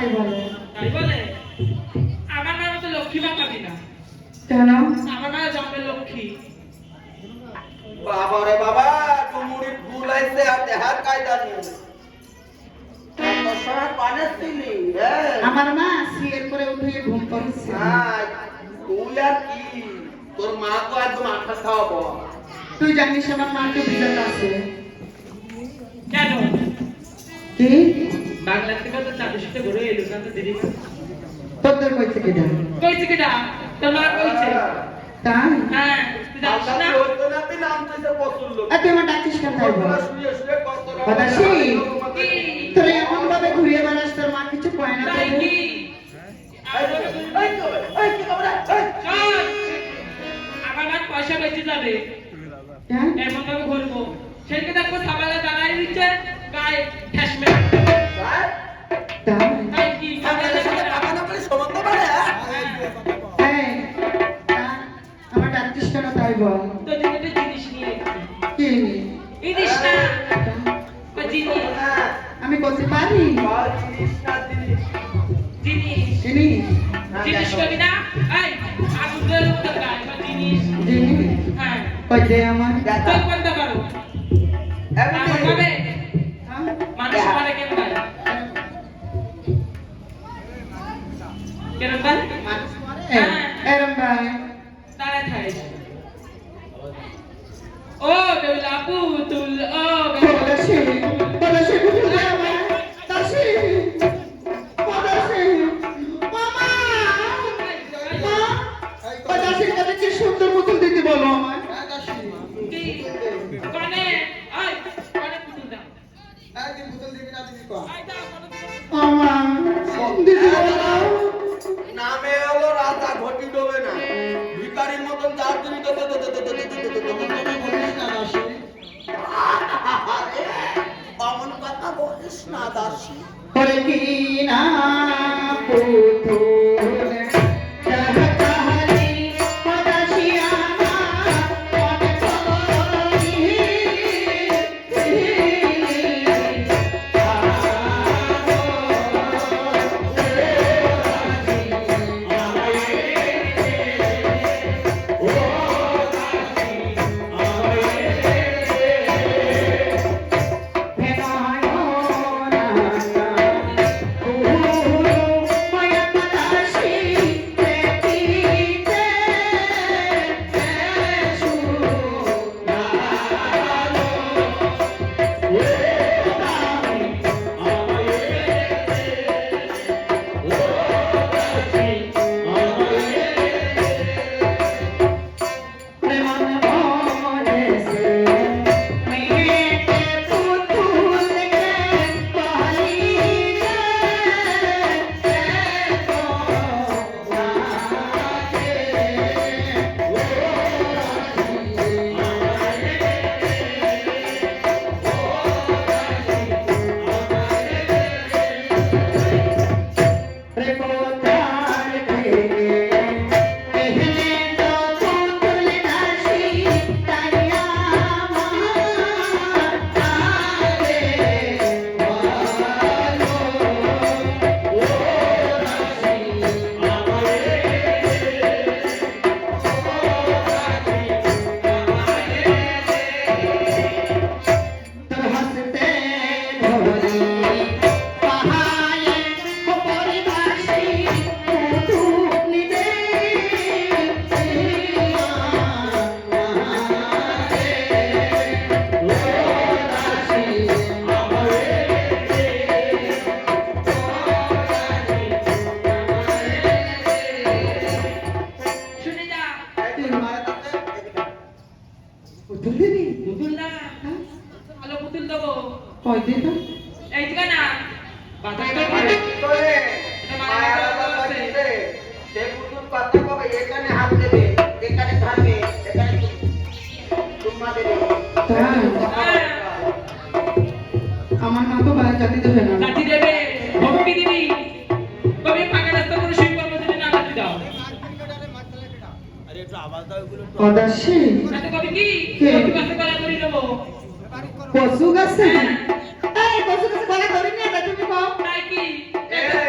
তাই বলে। তাই বলে? আমার নাম তো লক্ষ্মী মাতাবি না। কেন? আমার নাম জন্মের লক্ষ্মী। বাবা রে বাবা, তুমি ভুল আইছে আর দেহার কায়দা নেই। আমার মা সিয়ের করে উঠে ঘুম পড়ছে। তুই আর কি, তোর মা তো একদম আঠা খাওয়াবো। তুই জানিস আমার মা তো বিজাত আছে। কেন? কি? বাংলা থেকে তো চাঁদের সাথে ঘুরে এলো না তো দেরি করে। তোদের কই থেকে দাও? কইছে কিটা? তোর মা কইছে। তাই? হ্যাঁ, তুই জানিস না? তুই নাম তুইতে পছন্দ। তুই আমার ডাকিস কেন তাই বল? শুয়ে শুয়ে কত বাতাসি, কি? তোর এমন ভাবে ঘুরিয়ে বেড়াস তোর মা কিছু কয় না তাই তোকে? কি? চল। আমার মা পয়সা বেঁচে যাবে। হ্যাঁ? এমন ভাবে ঘুরবো। সেদিকে দেখবো সাবালে দাঁড়ায় দিচ্ছে, গায়ে ঠেস মেরে। তাই? তাই কি? হ্যাঁ, আমার ডাকিস কেন তাই বল? তোর জন্য একটা জিনিস নিয়ে এসেছি। কি? ইনিস না, ওই জিনিস। আমি বলতে পারি? জিনিস। জিনিস? জিনিস কবি না? এই, আগুন ধরে উত্তর গায়ে, বা জিনিস। জিনিস? হ্যাঁ, কই দে আমার? চোখ বন্ধ করো। এমন ভাবে হ্যাঁ? মানুষ মারে কেন ভাই? কেন ভাই? মানুষ মরে? এরম ভাই। দাঁড়ায় থাইস। ও বেউলা পুতুল, ও বেউলা পলাশি, পলাশি পুতুল দে আমার। দাসি, পলাশি, মামা, মা, পলাশির কাছে কি সুন্দর পুতুল দিতে বলো আমার। কি? কানে, আই, কানে পুতুল দাও। আই দাও, কানে পুতুল। মামা, দিতে বলো। নামে হলো রাজা, ঘটি ডোবে না। ভিখারির মতন যার তুমি অমন কথা বলিস না দাসী। করে কি না পুতুল চাহতালি পলাশি আমার মনে করি। পুতুল দিবি? পুতুল না, ভালো পুতুল দেবো। কয় দিন? এই দিকে না, বাতাসটা কি ভালো। করে? এটা মায়ের মায়ের আলাদা আছে। দিতে। সে পুতুল কথা কবে, এখানে হাত দেবে, এখানে ধরবে, এখানে চুম্মা দেবে। তাই? হ্যাঁ, আমার মা তো বাইরে জাতি দেবে না। লাঠি দেবে, ধমকি দিবি। কবি ফাঁকা রাস্তা করে শুই করবো যদি না লাঠি দাও। পলাশি, তাতে কবি কি? কে? কবি কাছে গলা ধরে নেবো। কচু গাছে? এই কচু গাছে গলা ধরে নিয়ে তুমি কও। তাই কি? এই,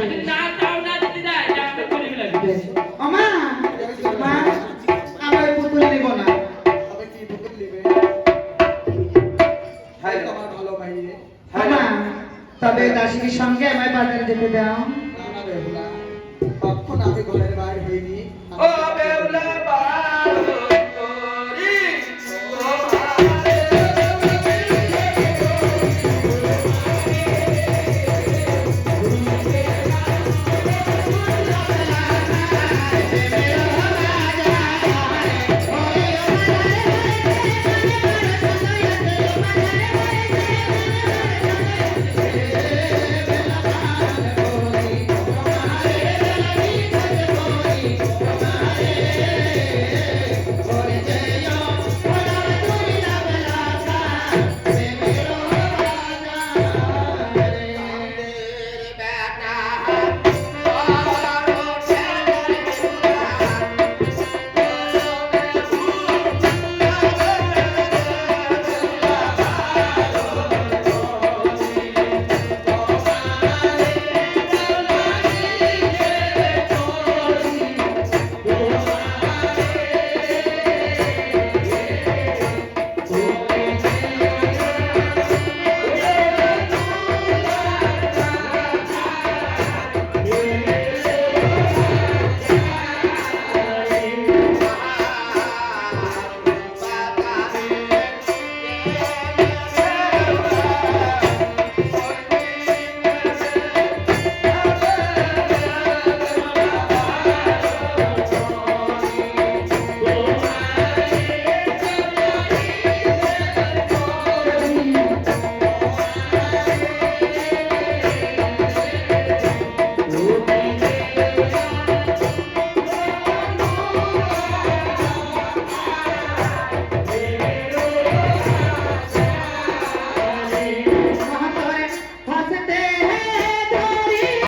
যদি না চাও না দিতে যায় ডাক্তার করে ফেলাবি বেশ। ও মা, মা, আমার পুতুল নেব না। তবে কি পুতুল নিবে? হ্যাঁ তোমার ভালো ভাই রে। ও মা, তবে দাসীর সঙ্গে আমায় বাজারে যেতে দাও। না না বেহুলা, কখন আমি ঘরের বাইরে